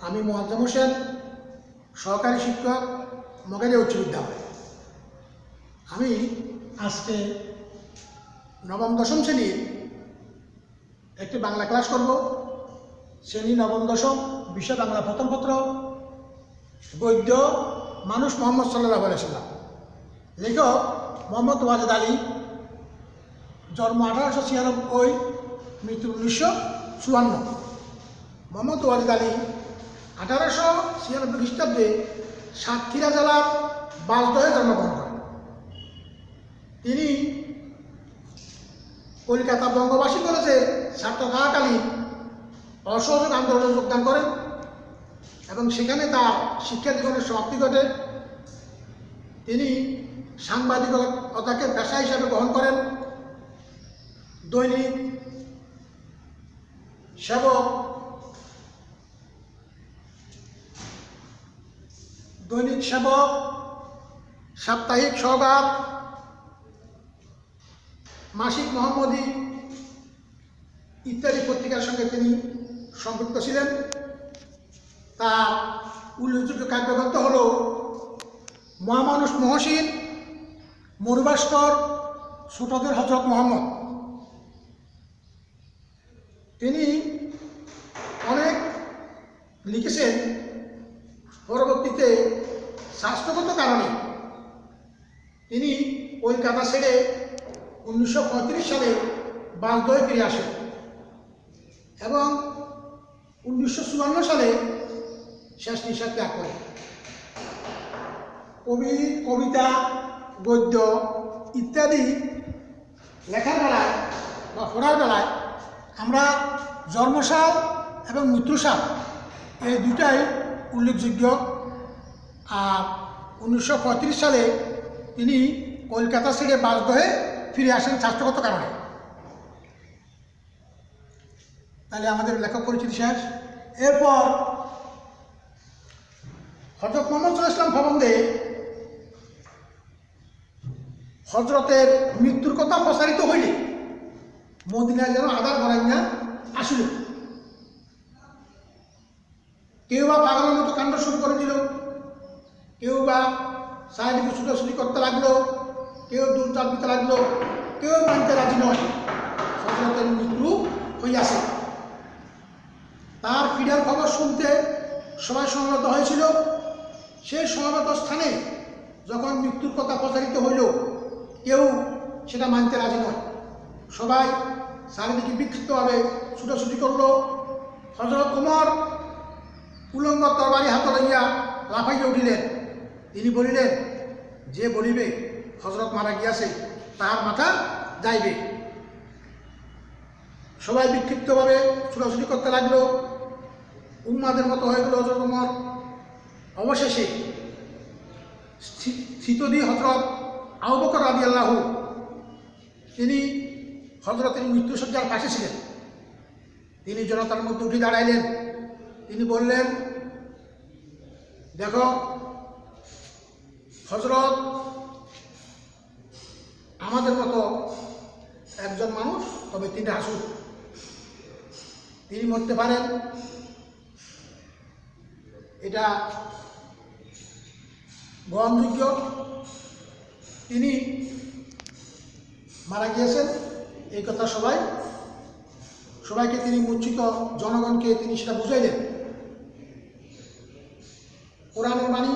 আমি মোয়াজ্জেম হোসেন, সহকারী শিক্ষক, মগেরিয়া উচ্চ বিদ্যালয়। আমি আজকে নবম দশম শ্রেণীর একটি বাংলা ক্লাস করব। শ্রেণী নবম দশম, বিষয় বাংলা প্রথম পত্র, গদ্য মানুষ মোহাম্মদ সাল্লাল্লাহু আলাইহি সাল্লাম। লেখক মোহাম্মদ ওয়াজেদ আলী, জন্ম 1896, মৃত্যু 1954। মোহাম্মদ ওয়াজেদ আলী 1896 খ্রিস্টাব্দে সাতক্ষীরা জেলার বাঁশদহে জন্মগ্রহণ করেন। তিনি কলকাতা বঙ্গবাসী কলেজে ছাত্র থাকাকালীন অসহযোগ আন্দোলনে যোগদান করেন এবং সেখানে তার শিক্ষা জীবনের সমাপ্তি ঘটে। তিনি সাংবাদিকতাকে পেশা হিসাবে গ্রহণ করেন। দৈনিক সেবক, সাপ্তাহিক সওগাত, মাসিক মোহাম্মদী ইত্যাদি পত্রিকার সঙ্গে তিনি সম্পৃক্ত ছিলেন। তার উল্লেখযোগ্য কাব্যগ্রন্থ হল মহামানুষ মহসিন, মরুভাস্কর, ছোটদের হযরত মুহাম্মদ। তিনি অনেক লিখেছেন। পরবর্তীতে স্বাস্থ্যগত কারণে তিনি কলকাতা ছেড়ে 1935 সালে বাঁশদহে ফিরে আসেন এবং 1954 সালে শেষ নিঃশ্বাস ত্যাগ করেন। কবিতা, গদ্য ইত্যাদি লেখার বেলায় বা পড়ার বেলায় আমরা জন্মসাল এবং মৃত্যুসাল এই দুটাই উল্লেখযোগ্য। আর 1935 সালে তিনি কলকাতা ছেড়ে বাঁশদহে ফিরে আসেন স্বাস্থ্যগত কারণে। তাহলে আমাদের লেখক পরিচিতি শেষ। এরপর হযরত মুহাম্মদ সাল্লাল্লাহু আলাইহি ওয়াসাল্লাম সম্বন্ধে হযরতের মৃত্যুর কথা প্রচারিত হইলে মদিনায় যেন আদার ভরাই না আসিল। কেউ বা পাগলের মতো কাণ্ড শুরু করে দিল, কেউ বা চারিদিকে ছুটাছুটি করতে লাগলো, কেউ দূর চাপ দিতে লাগলো, কেউ মানতে রাজি নয় হযরতের মৃত্যু হইয়াছে। তার ফিরার খবর শুনতে সবাই সমবেত হয়েছিল। সেই সমবেত স্থানে যখন মৃত্যুর কথা প্রচারিত হইল, কেউ সেটা মানতে রাজি নয়। সবাই চারিদিকে বিক্ষিপ্তভাবে ছুটাছুটি করল। হযরত ওমর উলঙ্গ তরবারি হাতে লইয়া লাফাইয়া উঠিলেন। তিনি বলিলেন, যে বলিবে হযরত মারা গিয়াছে তাহার মাথা যাইবে। সবাই বিক্ষিপ্তভাবে ছুটাছুটি করতে লাগলো। উম্মাদের মতো হয়ে গেল হযরত ওমর। অবশেষে স্থিতধী হযরত আবু বকর রাদিয়াল্লাহু, তিনি হযরতের মৃত্যুশয্যার পাশে ছিলেন। তিনি জনতার মধ্যে উঠে দাঁড়াইলেন। তিনি বললেন, দেখো হযরত আমাদের মতো একজন মানুষ, তবে তিনি হাসুর, তিনি মরতে পারেন, এটা গ্রহণযোগ্য। তিনি মারা গিয়েছেন এই কথা সবাইকে তিনি মূর্ছিত জনগণকে তিনি সেটা বুঝাইলেন। কোরআনের বাণী,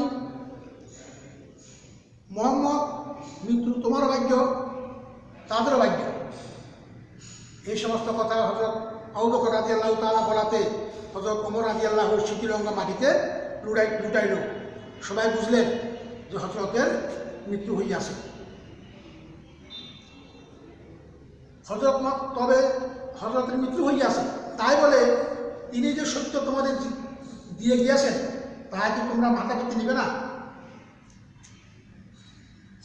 মুহাম্মদ মৃত্যু তোমারও ভাগ্য, তাদেরও ভাগ্য। এই সমস্ত কথা হযরত আবু বকর রাদিয়াল্লাহু তাআলা বলাতে হযরত ওমর রাদিয়াল্লাহু স্মৃতিলঙ্গা মাটিতে লুটাইল। সবাই বুঝলেন যে হযরতের মৃত্যু হইয়াছে। তবে হযরতের মৃত্যু হইয়াছে তাই বলে তিনি যে সত্য তোমাদের দিয়ে গিয়েছেন তাই কি তোমরা মাথা পেতে নিবে না?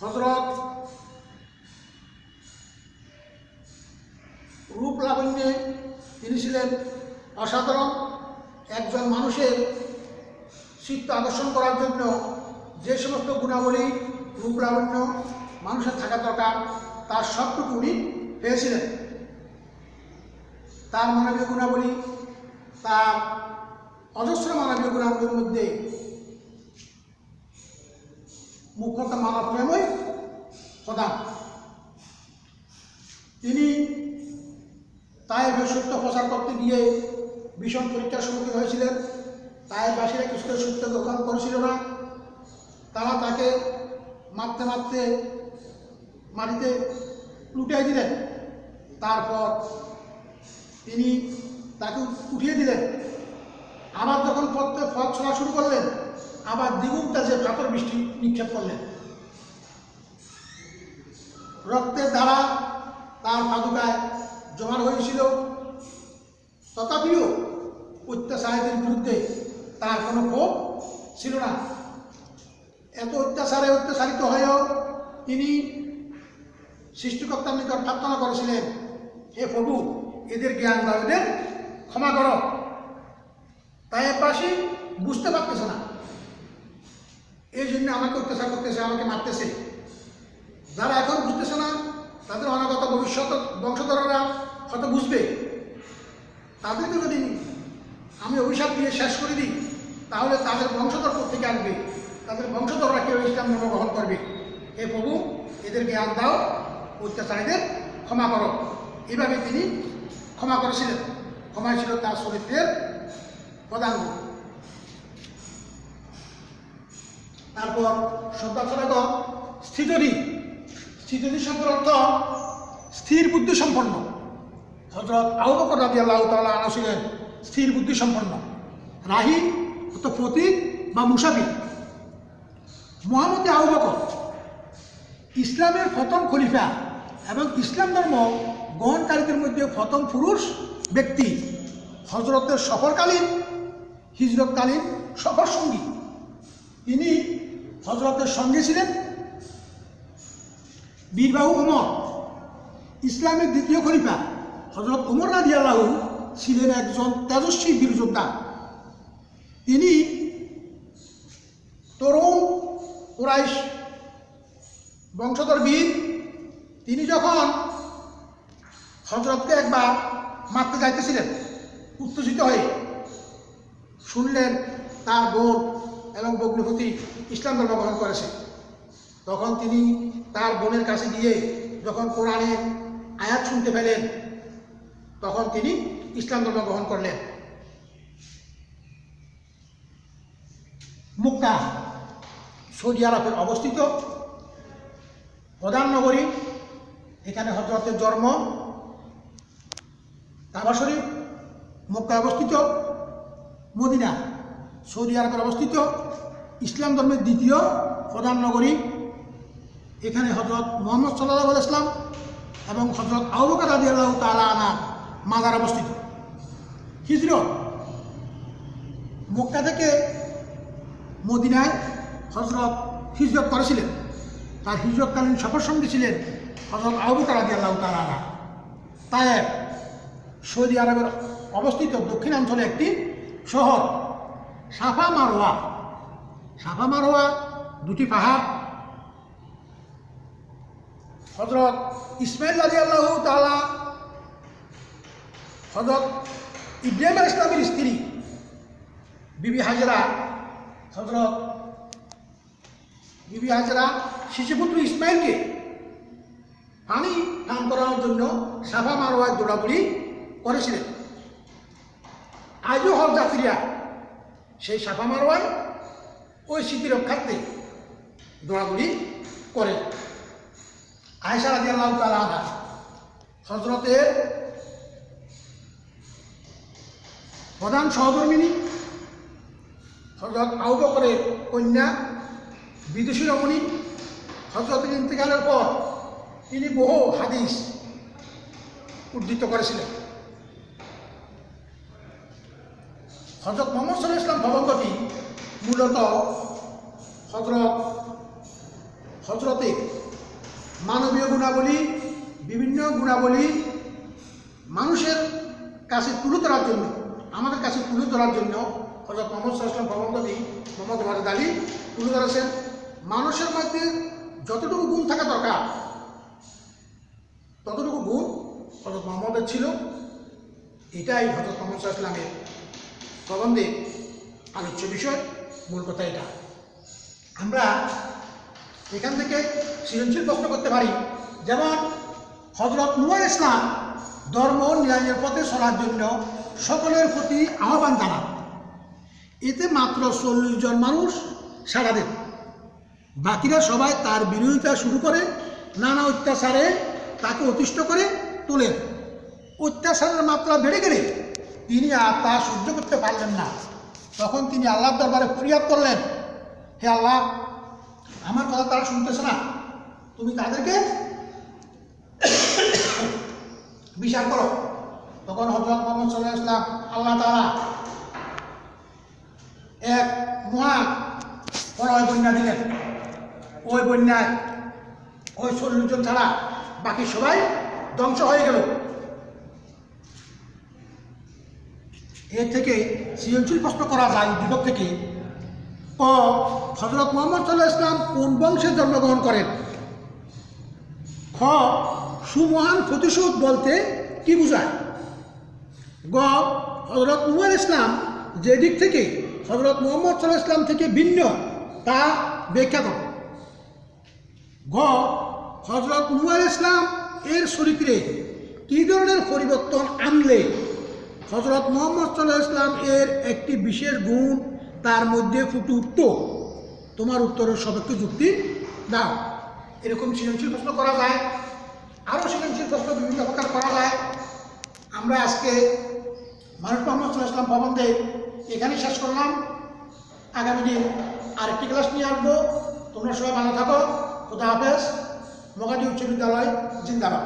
হযরত রূপ লাবণ্যে তিনি ছিলেন অসাধারণ। একজন মানুষের চিত্ত আকর্ষণ করার জন্য যে সমস্ত গুণাবলী, রূপ লাবণ্য মানুষের থাকা দরকার তার সবটুকু উনি পেয়েছিলেন। তার মানবীয় গুণাবলী, তার অজস্র মানবীয় গুণাবলীর মধ্যে মুখ্যত মানব প্রেমই প্রধান। তিনি তায়েফে সত্য প্রচার করতে গিয়ে ভীষণ পরীক্ষার সম্মুখীন হয়েছিলেন। তায়েফবাসীরা কিছুতে সত্য গ্রহণ করেছিল না। তারা তাকে মারতে মারতে মাটিতে লুটিয়ে দিলেন। তারপর তিনি তাকে উঠিয়ে দিলেন। আবার যখন পথ চলা শুরু করলেন, আবার দ্বিগুণ তেজে পাথর বৃষ্টি নিক্ষেপ করলেন। রক্তের ধারা তার পাদুকায় জমা হয়েছিল, তথাপিও অত্যাচারীদের বিরুদ্ধে তার কোনো ক্ষোভ ছিল না। এত অত্যাচারে অত্যাচারিত হয়েও তিনি সৃষ্টিকর্তার নিকট প্রার্থনা করেছিলেন, হে প্রভু, এদের জ্ঞান দাও, এদের ক্ষমা করো। তায়েফবাসী বুঝতে পারতেছে না, এই জন্য আমাকে অত্যাচার করতেছে, আমাকে মারতেছে। যারা এখন বুঝতেছে না, তাদের অনাগত ভবিষ্যৎ বংশধররা হয়তো বুঝবে। তাদেরকে যদি আমি অভিশাপ দিয়ে শেষ করে দিই, তাহলে তাদের বংশধর থেকে আসবে, তাদের বংশধররা কেউ ইসলাম ধর্ম গ্রহণ করবে। হে প্রভু, এদের জ্ঞান দাও, অত্যাচারীদের ক্ষমা করো। এইভাবে তিনি ক্ষমা করেছিলেন। ক্ষমাই ছিল তার চরিত্রের প্রধান গুণ। তারপর শ্রদ্ধাচরণ স্থিতধী। স্থিতধী শব্দের অর্থ স্থির বুদ্ধি সম্পন্ন। হযরত আবু বকর রাদিয়াল্লাহু তাআলা আনহু ছিলেন স্থির বুদ্ধি সম্পন্ন। রাহি অর্থ প্রতীক বা মুসাফির। মুহাম্মদ আবু বকর ইসলামের প্রথম খলিফা এবং ইসলাম ধর্ম গ্রহণকারীদের মধ্যে প্রথম পুরুষ ব্যক্তি। হজরতের সফরকালীন হিজরতকালীন সফর সঙ্গী। তিনি হজরতের সঙ্গে ছিলেন। বীরবাহু ওমর ইসলামের দ্বিতীয় খলিফা হজরত ওমর রাদিয়াল্লাহু ছিলেন একজন তেজস্বী বীরযোদ্ধা। তিনি তরুণ কুরাইশ বংশধর বীর। তিনি যখন হজরতকে একবার মারতে যাইতেছিলেন, উত্তেজিত হয়ে শুনলেন তার বোন এবং ভগ্নিপতি ইসলাম ধর্ম গ্রহণ করেছে, তখন তিনি তার বোনের কাছে গিয়ে যখন কোরআনের আয়াত শুনতে পেলেন, তখন তিনি ইসলাম ধর্ম গ্রহণ করলেন। মক্কা সৌদি আরবের অবস্থিত প্রধান নগরী। এখানে হযরতের জন্ম। কাবা শরীফ মক্কায় অবস্থিত। মদিনা সৌদি আরবের অবস্থিত ইসলাম ধর্মের দ্বিতীয় প্রধান নগরী। এখানে হযরত মুহাম্মদ সাল্লাল্লাহু আলাইহি ওয়াসাল্লাম এবং হযরত আবু বকর রাদিয়াল্লাহু তাআলা আনহু মাজার অবস্থিত। হিজরত মক্কা থেকে মদিনায় হযরত হিজরত করেছিলেন। তার হিজরতকালীন সফর সঙ্গী ছিলেন হযরত আবু বকর রাদিয়াল্লাহু তাআলা আনহু। তায়েফ সৌদি আরবের অবস্থিত দক্ষিণাঞ্চলে একটি শহর। সাফা মারওয়া। সাফা মারওয়া দুটি পাহাড়। হযরত ইসমাইল রাদিয়াল্লাহু তাআলা হযরত ইব্রাহিম আলাইহিস সালামের স্ত্রী বিবি হাজরা, হযরত বিবি হাজরা শিশুপুত্র ইসমাইলকে পানি পান করানোর জন্য সাফা মারওয়ায় দৌড়াদৌড়ি করেছিলেন। আজও হজ যাত্রীরা সেই সাফা মারওয়ায় ওই স্মৃতি রক্ষার্থে দৌড়াদৌড়ি করেন। আয়েশা রাদিয়াল্লাহু তাআলা আনহা হযরতের প্রধান সহধর্মিণী, হযরত আবু বকরের কন্যা, বিদুষী রমণী। হযরতের ইন্তেকালের পর তিনি বহু হাদিস উদ্ধৃত করেছিলেন। হযরত মুহাম্মদ সাল্লাল্লাহু আলাইহি ওয়াসাল্লাম প্রবন্ধটি মূলত হযরতের মানবীয় গুণাবলী, বিভিন্ন গুণাবলী মানুষের কাছে তুলে ধরার জন্য, আমাদের কাছে তুলে ধরার জন্য হযরত মুহাম্মদ সাল্লাল্লাহু আলাইহি ওয়াসাল্লাম প্রবন্ধটি মোহাম্মদ ওয়াজেদ আলী তুলে ধরেছেন। মানুষের মধ্যে যতটুকু গুণ থাকা দরকার ততটুকু গুণ হযরত মুহাম্মদের ছিল। এটাই হযরত মুহাম্মদ সাল্লাল্লাহু আলাইহি ওয়াসাল্লামের প্রবন্ধে আলোচ্য বিষয়, মূল কথা এটা। আমরা এখান থেকে সৃজনশীল প্রশ্ন করতে পারি, যেমন হযরত নূহ আলাইহিস সালাম ধর্ম ন্যায়ের পথে চলার জন্য সকলের প্রতি আহ্বান জানান। এতে মাত্র 40 জন মানুষ সাড়া দেন, বাকিরা সবাই তার বিরোধিতা শুরু করে নানা অত্যাচারে তাকে অতিষ্ঠ করে তোলেন। অত্যাচারের মাত্রা বেড়ে গেলে তিনি আর তা সহ্য করতে পারলেন না। তখন তিনি আল্লাহর দরবারে ফরিয়াদ করলেন, হে আল্লাহ, আমার কথা তারা শুনতেছে না, তুমি তাদেরকে বিচার করো। তখন হযরত মুহাম্মদ সাল্লাল্লাহু আলাইহি ওয়াসাল্লাম আল্লাহ তাআলা এক মহা প্রলয় বন্যা দিলেন। ওই বন্যায় ওই 40 জন ছাড়া বাকি সবাই ধ্বংস হয়ে গেল। এর থেকে সৃজনশীল প্রশ্ন করা যায় উদ্দীপক থেকে, হযরত মুহাম্মদ সাল্লাল্লাহু আলাইহি ওয়াসাল্লাম কোন বংশে জন্মগ্রহণ করেন? খ, সুমহান প্রতিশোধ বলতে কি বোঝায়? গ, হযরত নূহ আলাইহিস সালাম যে দিক থেকে হযরত মুহাম্মদ সাল্লাল্লাহু আলাইহি ওয়াসাল্লাম থেকে ভিন্ন তা ব্যাখ্যা করো। ঘ, হযরত নূহ আলাইহিস সালাম এর চরিত্রে কী ধরনের পরিবর্তন আনলে হযরত মুহাম্মদ সাল্লাল্লাহু আলাইহি ওয়াসাল্লাম এর একটি বিশেষ গুণ তার মধ্যে ফুটে উঠত? তোমার উত্তরের সপক্ষে যুক্তি দাও। এরকম সৃজনশীল প্রশ্ন করা যায়, আরও সৃজনশীল প্রশ্ন বিভিন্ন প্রকার করা যায়। আমরা আজকে মানুষ মুহাম্মদ সাল্লাল্লাহু আলাইহি ওয়াসাল্লাম প্রবন্ধে এখানে শেষ করলাম। আগামী দিন আরেকটি ক্লাস নিয়ে আসবো। তোমরা সবাই ভালো থাকো। খুদা হাফেজ। মগাদি উচ্চ বিদ্যালয় জিন্দাবাদ।